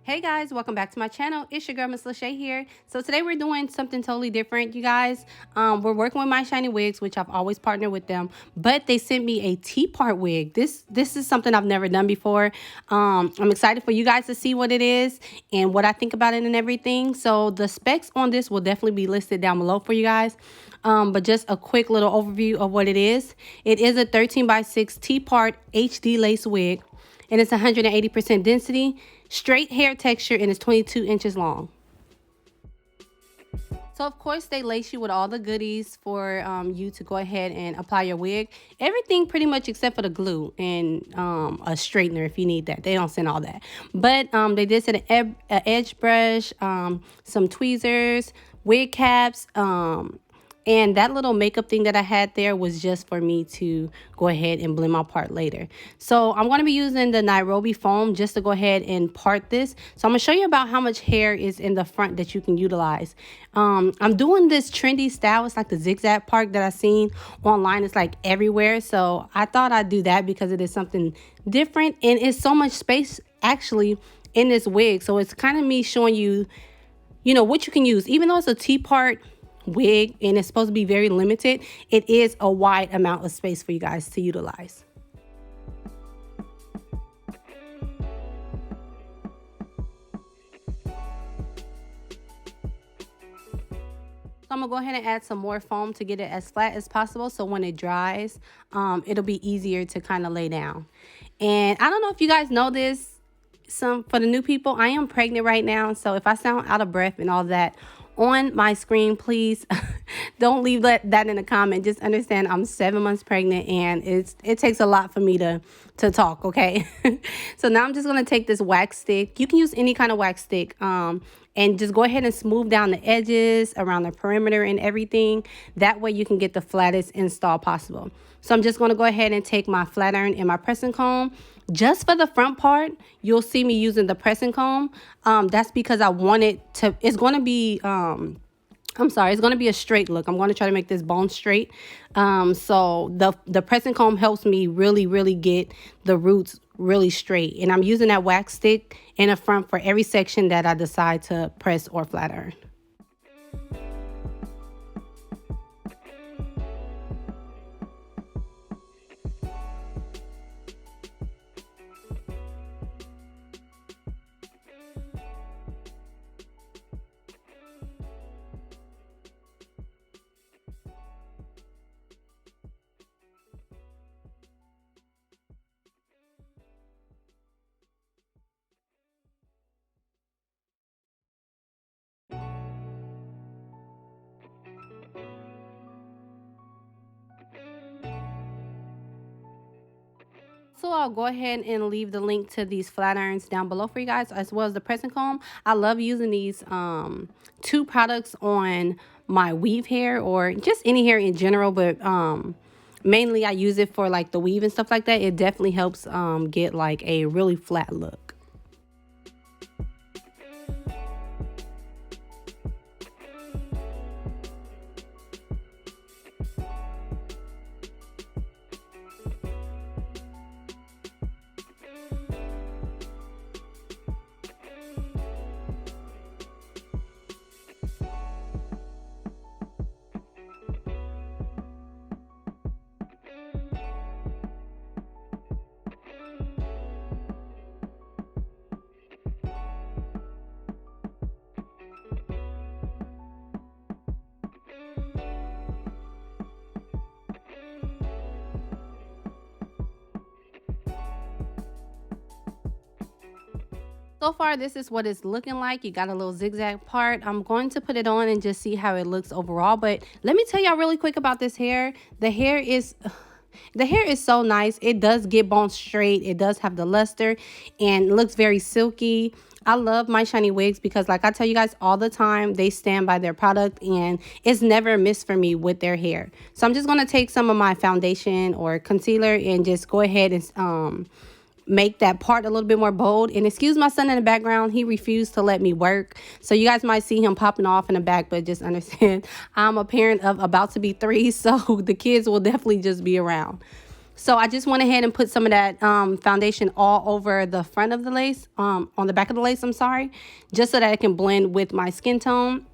Hey guys, welcome back to my channel. It's your girl Miss Lachey here. So today we're doing something totally different, you guys. We're working with MyShinyWigs, which I've always partnered with them, but they sent me a TPart wig. This is something I've never done before. I'm excited for you guys to see what it is and what I think about it and everything. So the specs on this will definitely be listed down below for you guys. But just a quick little overview of what it is. It is a 13x6 TPart HD lace wig, and it's 180% density, straight hair texture, and it's 22 inches long. So of course they lace you with all the goodies for you to go ahead and apply your wig. Everything pretty much except for the glue and a straightener if you need that. They don't send all that. But they did send an edge brush, some tweezers, wig caps, and that little makeup thing that I had there was just for me to go ahead and blend my part later. So I'm going to be using the Nairobi foam just to go ahead and part this. So I'm going to show you about how much hair is in the front that you can utilize. I'm doing this trendy style. It's like the zigzag part that I've seen online. It's like everywhere. So I thought I'd do that because it is something different. And it's so much space actually in this wig. So it's kind of me showing you, what you can use. Even though it's a T-part wig and it's supposed to be very limited, it is a wide amount of space for you guys to utilize. So I'm gonna go ahead and add some more foam to get it as flat as possible, so when it dries, it'll be easier to kind of lay down. And I don't know if you guys know this, for the new people, I am pregnant right now, so if I sound out of breath and all that on my screen, please don't leave that in a comment. Just understand I'm 7 months pregnant and it takes a lot for me to talk, okay? So now I'm just going to take this wax stick. You can use any kind of wax stick, and just go ahead and smooth down the edges around the perimeter and everything. That way you can get the flattest install possible. So I'm just going to go ahead and take my flat iron and my pressing comb. Just for the front part, you'll see me using the pressing comb. That's because I want it to, it's going to be, it's going to be a straight look. I'm going to try to make this bone straight. So the pressing comb helps me really get the roots really straight. And I'm using that wax stick in the front for every section that I decide to press or flat iron. So I'll go ahead and leave the link to these flat irons down below for you guys, as well as the pressing comb. I love using these two products on my weave hair or just any hair in general, but mainly I use it for like the weave and stuff like that. It definitely helps get like a really flat look. So far, this is what it's looking like. You got a little zigzag part. I'm going to put it on and just see how it looks overall. But let me tell y'all really quick about this hair. The hair is so nice. It does get bone straight. It does have the luster and looks very silky. I love MyShinyWigs because, like I tell you guys all the time, they stand by their product and it's never a miss for me with their hair. So I'm just going to take some of my foundation or concealer and just go ahead and make that part a little bit more bold. And excuse my son in the background, he refused to let me work, so you guys might see him popping off in the back, but just understand I'm a parent of about to be 3, so the kids will definitely just be around. So I just went ahead and put some of that foundation all over the front of the lace, on the back of the lace, I'm sorry, just so that it can blend with my skin tone.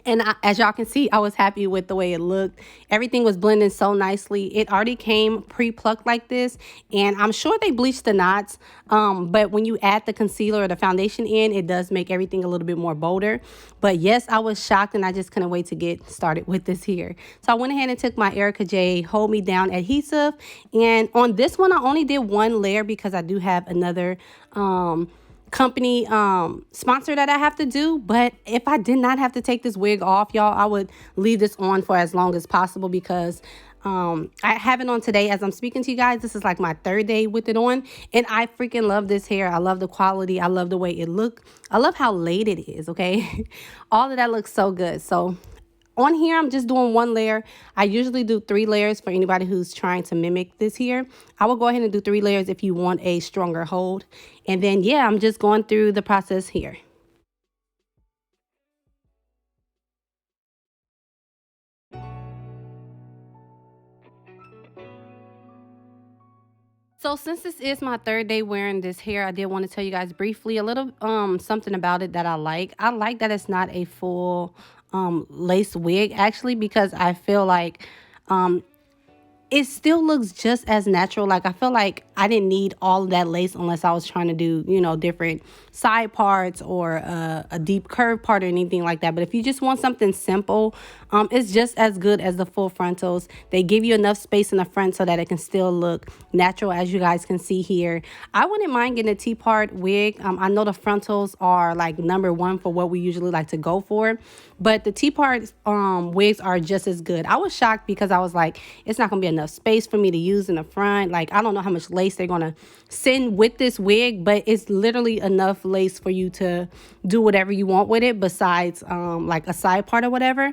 And as y'all can see, I was happy with the way it looked. Everything was blending so nicely. It already came pre-plucked like this, and I'm sure they bleached the knots. But when you add the concealer or the foundation in, it does make everything a little bit more bolder. But yes, I was shocked, and I just couldn't wait to get started with this here. So I went ahead and took my Ericka J Hold Me Down adhesive, and on this one, I only did one layer because I do have another company sponsor that I have to do. But if I did not have to take this wig off, y'all, I would leave this on for as long as possible because I have it on today as I'm speaking to you guys. This is like my third day with it on, and I freaking love this hair. I love the quality. I love the way it look. I love how laid it is, okay? All of that looks so good. So on here, I'm just doing one layer. I usually do 3 layers for anybody who's trying to mimic this here. I will go ahead and do 3 layers if you want a stronger hold. And then, yeah, I'm just going through the process here. So since this is my third day wearing this hair, I did want to tell you guys briefly a little something about it that I like. I like that it's not a full lace wig, actually, because I feel like it still looks just as natural. Like, I feel like I didn't need all of that lace unless I was trying to do, you know, different side parts or a deep curve part or anything like that. But if you just want something simple, it's just as good as the full frontals. They give you enough space in the front so that it can still look natural, as you guys can see here. I wouldn't mind getting a TPart wig. I know the frontals are like #1 for what we usually like to go for, but the TPart wigs are just as good. I was shocked because I was like, it's not gonna be enough space for me to use in the front. Like, I don't know how much lace they're gonna send with this wig, but it's literally enough lace for you to do whatever you want with it besides like a side part or whatever.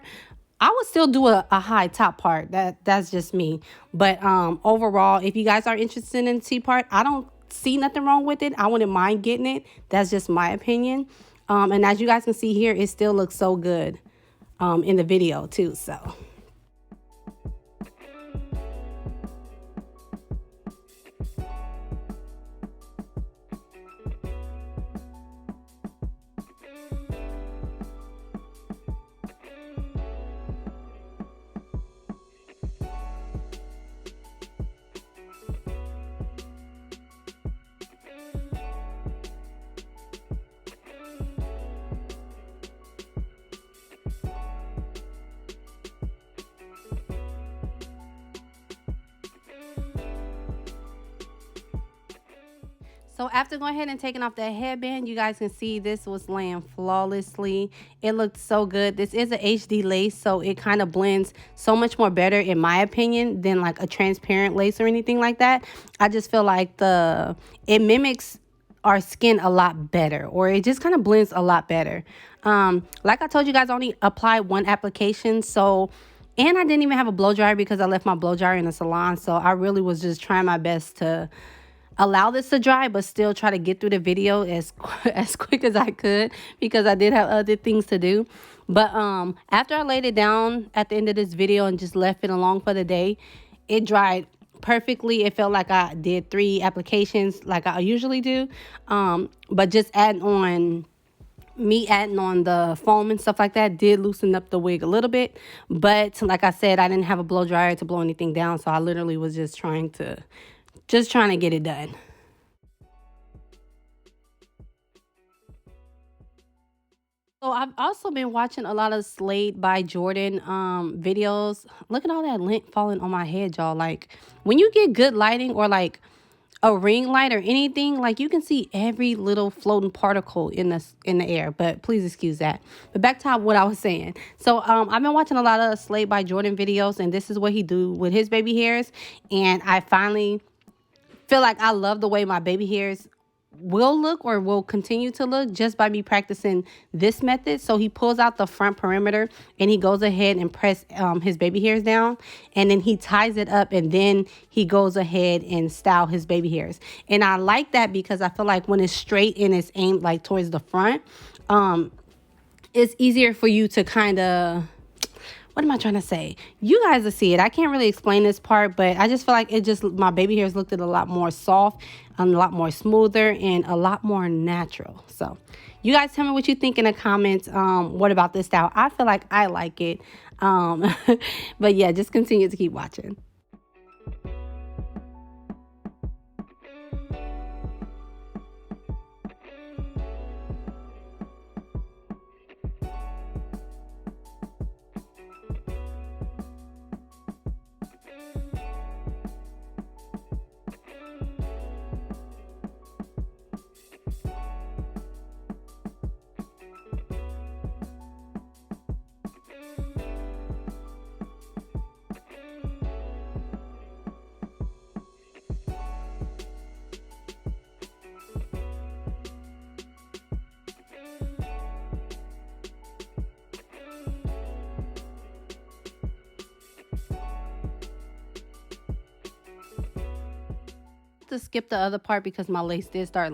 I would still do a high top part. That's just me. But overall, if you guys are interested in the T part, I don't see nothing wrong with it. I wouldn't mind getting it. That's just my opinion. And as you guys can see here, it still looks so good in the video too. So So after going ahead and taking off that headband, you guys can see this was laying flawlessly. It looked so good. This is a HD lace, so it kind of blends so much more better, in my opinion, than like a transparent lace or anything like that. I just feel like it mimics our skin a lot better, or it just kind of blends a lot better. Like I told you guys, I only applied one application, so, and I didn't even have a blow dryer because I left my blow dryer in the salon. So I really was just trying my best to allow this to dry, but still try to get through the video as quick as I could because I did have other things to do. But after I laid it down at the end of this video and just left it alone for the day, it dried perfectly. It felt like I did 3 applications like I usually do. But just adding on the foam and stuff like that did loosen up the wig a little bit. But like I said, I didn't have a blow dryer to blow anything down, so I literally was just trying to get it done. So I've also been watching a lot of Slade by Jordan videos. Look at all that lint falling on my head, y'all. Like, when you get good lighting or like a ring light or anything, like, you can see every little floating particle in the air. But please excuse that. But back to what I was saying. So I've been watching a lot of Slade by Jordan videos, and this is what he do with his baby hairs. And I finally feel like I love the way my baby hairs will look or will continue to look just by me practicing this method. So he pulls out the front perimeter and he goes ahead and press his baby hairs down, and then he ties it up, and then he goes ahead and style his baby hairs. And I like that because I feel like when it's straight and it's aimed like towards the front, it's easier for you to kind of, what am I trying to say? You guys will see it. I can't really explain this part, but I just feel like my baby hairs looked a lot more soft, a lot more smoother, and a lot more natural. So you guys tell me what you think in the comments. What about this style? I feel like I like it. But yeah, just continue to keep watching. To skip the other part because my lace did start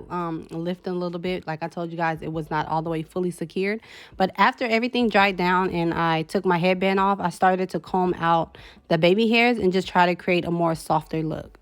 lifting a little bit. Like I told you guys, it was not all the way fully secured. But after everything dried down and I took my headband off, I started to comb out the baby hairs and just try to create a more softer look.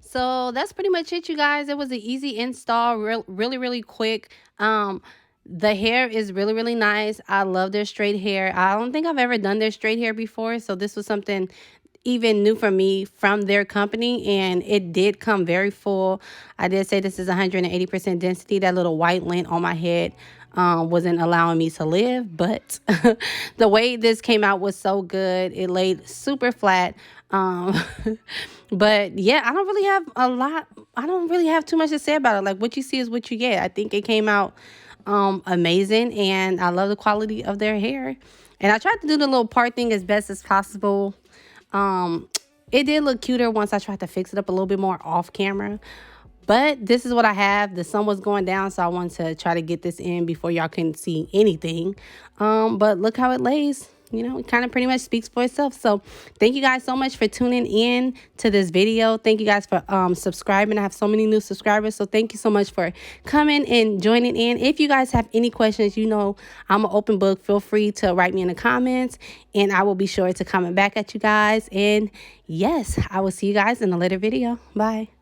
So that's pretty much it, you guys. It was an easy install, really quick. The hair is really nice. I love their straight hair. I don't think I've ever done their straight hair before, so this was something even new for me from their company, and it did come very full. I did say this is 180% density. That little white lint on my head wasn't allowing me to live, but the way this came out was so good. It laid super flat. But yeah, I don't really have too much to say about it. Like, what you see is what you get. I think it came out amazing, and I love the quality of their hair. And I tried to do the little part thing as best as possible. It did look cuter once I tried to fix it up a little bit more off camera. But this is what I have. The sun was going down, so I wanted to try to get this in before y'all can see anything. But look how it lays. You know, it kind of pretty much speaks for itself. So thank you guys so much for tuning in to this video. Thank you guys for subscribing. I have so many new subscribers, so thank you so much for coming and joining in. If you guys have any questions, you know I'm an open book. Feel free to write me in the comments, and I will be sure to comment back at you guys. And yes, I will see you guys in a later video. Bye.